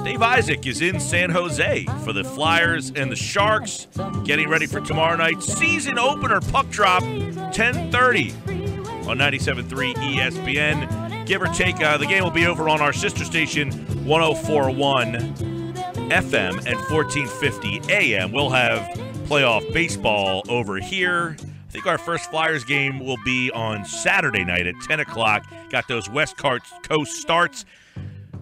Dave Isaac is in San Jose for the Flyers and the Sharks, getting ready for tomorrow night's season opener puck drop, 10:30 on 97.3 ESPN. Give or take, the game will be over on our sister station, 104.1 FM and 1450 AM. We'll have playoff baseball over here. I think our first Flyers game will be on Saturday night at 10 o'clock. Got those West Coast starts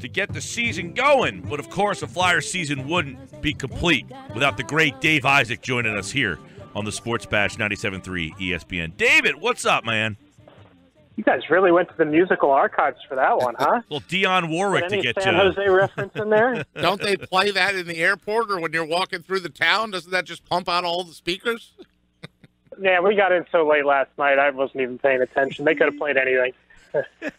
to get the season going. But, of course, a Flyers season wouldn't be complete without the great Dave Isaac joining us here on the Sports Bash 97.3 ESPN. David, what's up, man? You guys really went to the musical archives for that one, huh? Well, Dionne Warwick to get San Jose reference in there? Don't they play that in the airport or when you're walking through the town? Doesn't that just pump out all the speakers? Yeah, we got in so late last night, I wasn't even paying attention. They could have played anything.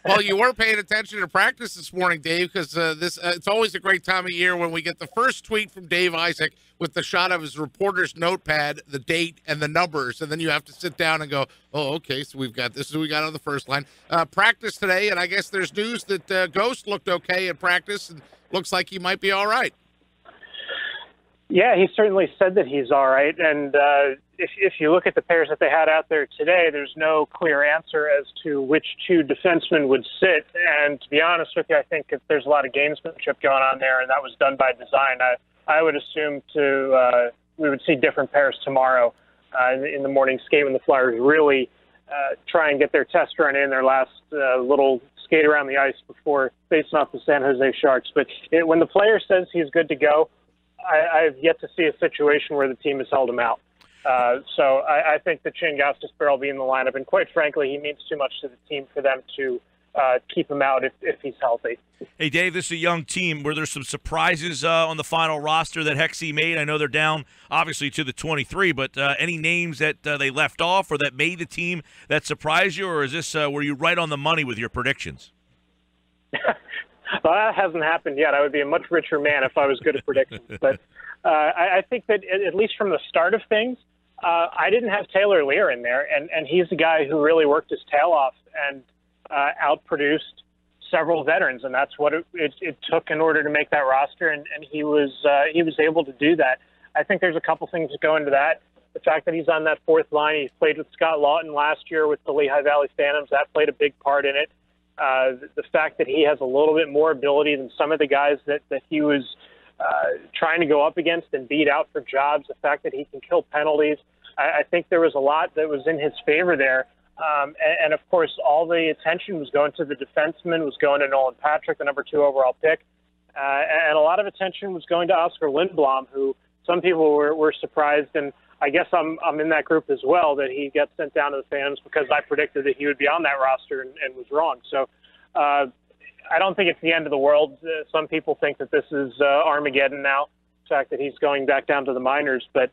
Well, you were paying attention to practice this morning, Dave, because it's always a great time of year when we get the first tweet from Dave Isaac with the shot of his reporter's notepad, the date, and the numbers, and then you have to sit down and go, oh, okay, so we've got this, we got on the first line. Practice today, and I guess there's news that Ghost looked okay at practice and looks like he might be all right. Yeah, he certainly said that he's all right, and if you look at the pairs that they had out there today, there's no clear answer as to which two defensemen would sit. And to be honest with you, I think if there's a lot of gamesmanship going on there, and that was done by design. I would assume we would see different pairs tomorrow in the morning skate when the Flyers really try and get their test run in, their last little skate around the ice before facing off the San Jose Sharks. But when the player says he's good to go, I've yet to see a situation where the team has held him out. So I think that Chingauskas will be in the lineup, and quite frankly, he means too much to the team for them to keep him out if he's healthy. Hey, Dave, this is a young team. Were there some surprises on the final roster that Hexie made? I know they're down, obviously, to the 23, but any names that they left off or that made the team that surprised you, or is this were you right on the money with your predictions? Well, that hasn't happened yet. I would be a much richer man if I was good at predictions. But I think that at least from the start of things, I didn't have Taylor Lear in there, and he's a guy who really worked his tail off and outproduced several veterans, and that's what it took in order to make that roster, and he was able to do that. I think there's a couple things that go into that. The fact that he's on that fourth line, he played with Scott Lawton last year with the Lehigh Valley Phantoms, that played a big part in it. The fact that he has a little bit more ability than some of the guys that he was trying to go up against and beat out for jobs, the fact that he can kill penalties, I think there was a lot that was in his favor there. And of course, all the attention was going to the defenseman, was going to Nolan Patrick, the number 2 overall pick. And a lot of attention was going to Oscar Lindblom, who some people were surprised, and I guess I'm in that group as well, that he got sent down to the Phantoms because I predicted that he would be on that roster and was wrong. So I don't think it's the end of the world. Some people think that this is Armageddon now, the fact that he's going back down to the minors. But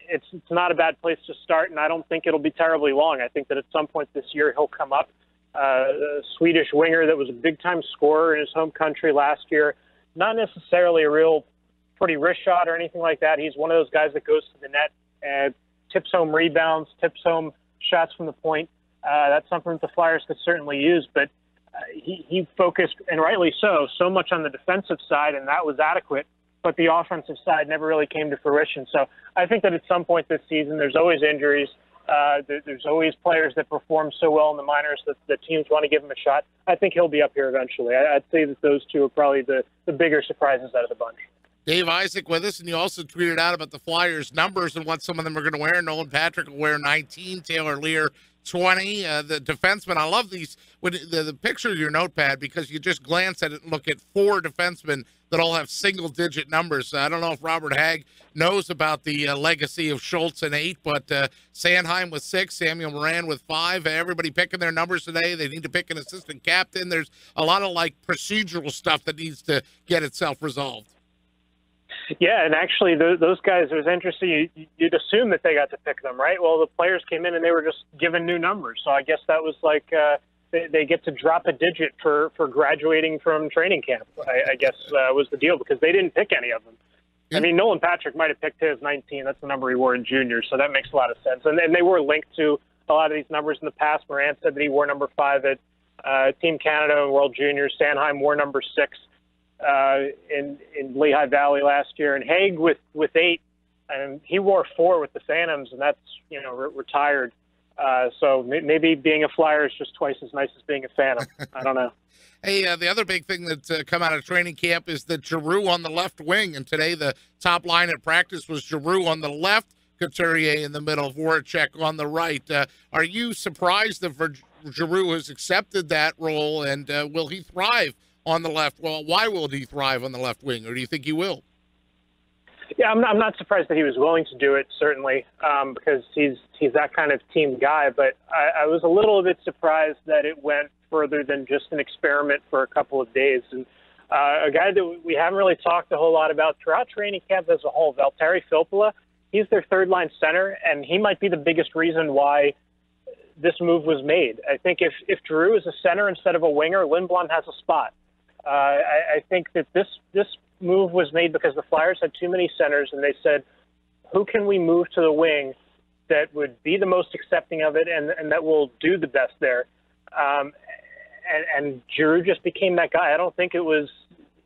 it's not a bad place to start, and I don't think it'll be terribly long. I think that at some point this year he'll come up. A Swedish winger that was a big-time scorer in his home country last year, not necessarily a real pretty wrist shot or anything like that. He's one of those guys that goes to the net and tips home rebounds, tips home shots from the point. That's something that the Flyers could certainly use, but he focused, and rightly so much on the defensive side, and that was adequate, but the offensive side never really came to fruition. So I think that at some point this season, there's always injuries. There's always players that perform so well in the minors that the teams want to give him a shot. I think he'll be up here eventually. I'd say that those two are probably the bigger surprises out of the bunch. Dave Isaac with us, and you also tweeted out about the Flyers' numbers and what some of them are going to wear. Nolan Patrick will wear 19, Taylor Lear 20. The defensemen, I love these, when the picture of your notepad, because you just glance at it and look at 4 defensemen that all have single-digit numbers. I don't know if Robert Hagg knows about the legacy of Schultz and 8, but Sanheim with 6, Samuel Moran with 5. Everybody picking their numbers today. They need to pick an assistant captain. There's a lot of procedural stuff that needs to get itself resolved. Yeah, and actually those guys, it was interesting. You'd assume that they got to pick them, right? Well, the players came in and they were just given new numbers. So I guess that was they get to drop a digit for graduating from training camp, I guess was the deal, because they didn't pick any of them. I mean, Nolan Patrick might have picked his 19. That's the number he wore in junior, so that makes a lot of sense. And they were linked to a lot of these numbers in the past. Moran said that he wore number 5 at Team Canada and World Juniors. Sanheim wore number 6. in Lehigh Valley last year, and Haig with 8, and he wore 4 with the Phantoms, and that's retired. So maybe being a Flyer is just twice as nice as being a Phantom. I don't know. Hey, the other big thing that's come out of training camp is that Giroux on the left wing, and today the top line at practice was Giroux on the left, Couturier in the middle, Voracek on the right. Are you surprised that Giroux has accepted that role, and will he thrive on the left? Well, why will he thrive on the left wing, or do you think he will? Yeah, I'm not surprised that he was willing to do it, certainly, because he's that kind of team guy. But I was a little bit surprised that it went further than just an experiment for a couple of days. And a guy that we haven't really talked a whole lot about throughout training camp as a whole, Valtteri Filppula, he's their third-line center, and he might be the biggest reason why this move was made. I think if Giroux is a center instead of a winger, Lindblom has a spot. I think that this move was made because the Flyers had too many centers, and they said, who can we move to the wing that would be the most accepting of it and that will do the best there? And Giroux just became that guy. I don't think it was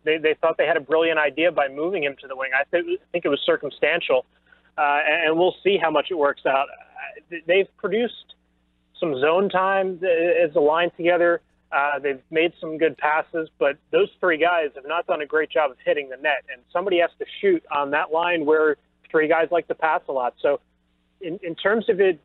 they thought they had a brilliant idea by moving him to the wing. I think it was circumstantial, and we'll see how much it works out. They've produced some zone time as a line together. They've made some good passes, but those 3 guys have not done a great job of hitting the net, and somebody has to shoot on that line where 3 guys like to pass a lot. So in terms of it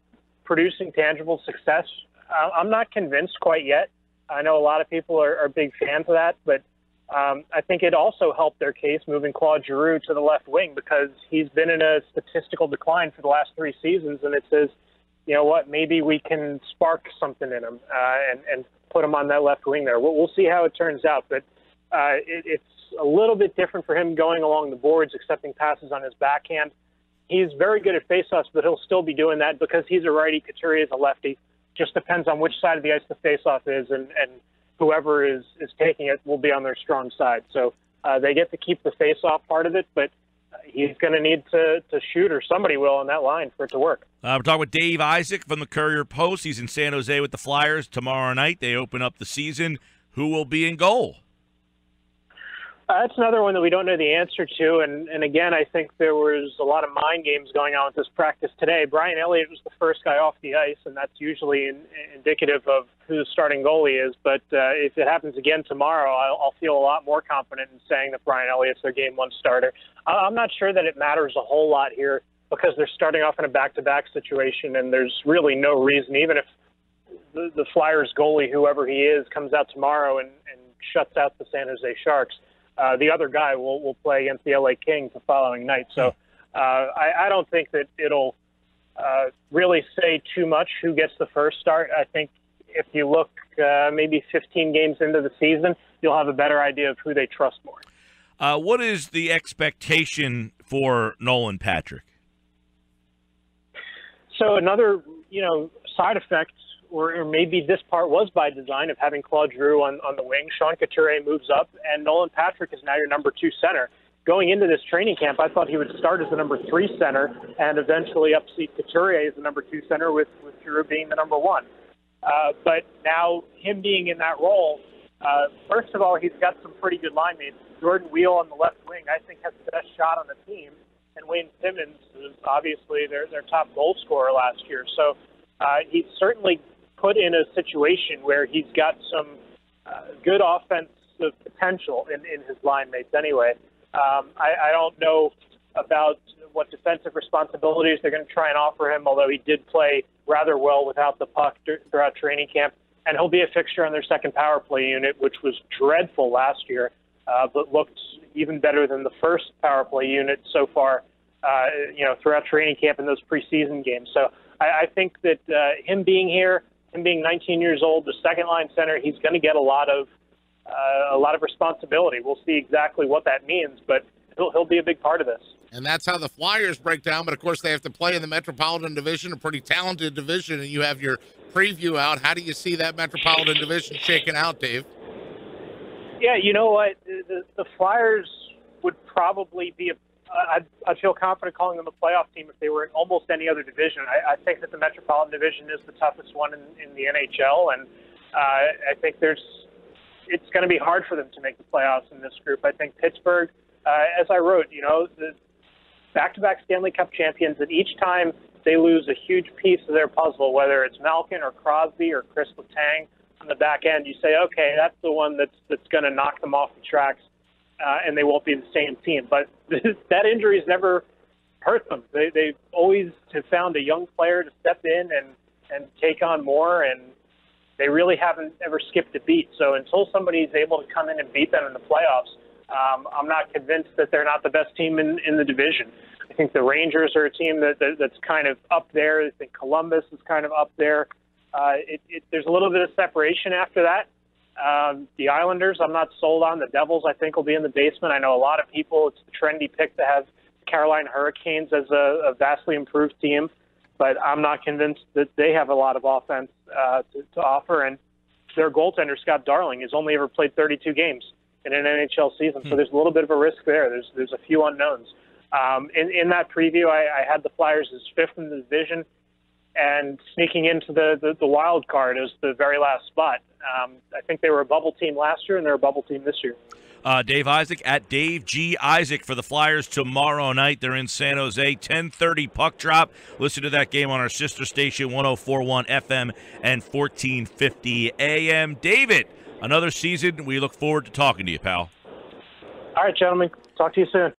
producing tangible success, I'm not convinced quite yet. I know a lot of people are big fans of that, but I think it also helped their case moving Claude Giroux to the left wing because he's been in a statistical decline for the last 3 seasons, and it says, you know what, maybe we can spark something in him and put him on that left wing there. We'll see how it turns out, but it's a little bit different for him going along the boards, accepting passes on his backhand. He's very good at faceoffs, but he'll still be doing that because he's a righty, Couturier is a lefty. Just depends on which side of the ice the faceoff is, and whoever is taking it will be on their strong side. So they get to keep the faceoff part of it, but he's going to need to shoot, or somebody will on that line for it to work. We're talking with Dave Isaac from the Courier Post. He's in San Jose with the Flyers tomorrow night. They open up the season. Who will be in goal? That's another one that we don't know the answer to, and again, I think there was a lot of mind games going on with this practice today. Brian Elliott was the first guy off the ice, and that's usually indicative of who the starting goalie is, but if it happens again tomorrow, I'll feel a lot more confident in saying that Brian Elliott's their Game 1 starter. I'm not sure that it matters a whole lot here because they're starting off in a back-to-back situation, and there's really no reason, even if the Flyers goalie, whoever he is, comes out tomorrow and shuts out the San Jose Sharks, the other guy will play against the LA Kings the following night. So I don't think that it'll really say too much who gets the first start. I think if you look maybe 15 games into the season, you'll have a better idea of who they trust more. What is the expectation for Nolan Patrick? So another, side effect, or maybe this part was by design, of having Claude Giroux on the wing. Sean Couturier moves up, and Nolan Patrick is now your number 2 center. Going into this training camp, I thought he would start as the number 3 center and eventually upseat Couturier as the number 2 center with Giroux being the number 1. But now him being in that role, first of all, he's got some pretty good line mates. Jordan Wheel on the left wing, I think, has the best shot on the team. And Wayne Simmons is obviously their top goal scorer last year. So he's certainly put in a situation where he's got some good offensive potential in his line mates anyway. I don't know about what defensive responsibilities they're going to try and offer him, although he did play rather well without the puck throughout training camp. And he'll be a fixture on their second power play unit, which was dreadful last year, but looked even better than the first power play unit so far, throughout training camp and those preseason games. So I think that him being here, him being 19 years old, the second-line center, he's going to get a lot of responsibility. We'll see exactly what that means, but he'll be a big part of this. And that's how the Flyers break down. But, of course, they have to play in the Metropolitan Division, a pretty talented division, and you have your preview out. How do you see that Metropolitan Division shaking out, Dave? Yeah, you know what? The Flyers would probably be I'd feel confident calling them a playoff team if they were in almost any other division. I think that the Metropolitan Division is the toughest one in the NHL, and I think there's it's going to be hard for them to make the playoffs in this group. I think Pittsburgh, as I wrote, the back-to-back Stanley Cup champions, and each time they lose a huge piece of their puzzle, whether it's Malkin or Crosby or Chris Letang on the back end, you say, okay, that's the one that's going to knock them off the tracks, and they won't be the same team. But that injury's never hurt them. They always have found a young player to step in and take on more, and they really haven't ever skipped a beat. So until somebody's able to come in and beat them in the playoffs, I'm not convinced that they're not the best team in the division. I think the Rangers are a team that's kind of up there. I think Columbus is kind of up there. There's a little bit of separation after that. The Islanders, I'm not sold on. The Devils, I think, will be in the basement. I know a lot of people, it's the trendy pick to have Carolina Hurricanes as a vastly improved team, but I'm not convinced that they have a lot of offense to offer. And their goaltender, Scott Darling, has only ever played 32 games in an NHL season, so there's a little bit of a risk there. There's a few unknowns. In that preview, I had the Flyers as fifth in the division, and sneaking into the wild card as the very last spot. I think they were a bubble team last year, and they're a bubble team this year. Dave Isaac at Dave G. Isaac for the Flyers tomorrow night. They're in San Jose, 10:30 puck drop. Listen to that game on our sister station, 104.1 FM and 1450 AM. David, another season. We look forward to talking to you, pal. All right, gentlemen. Talk to you soon.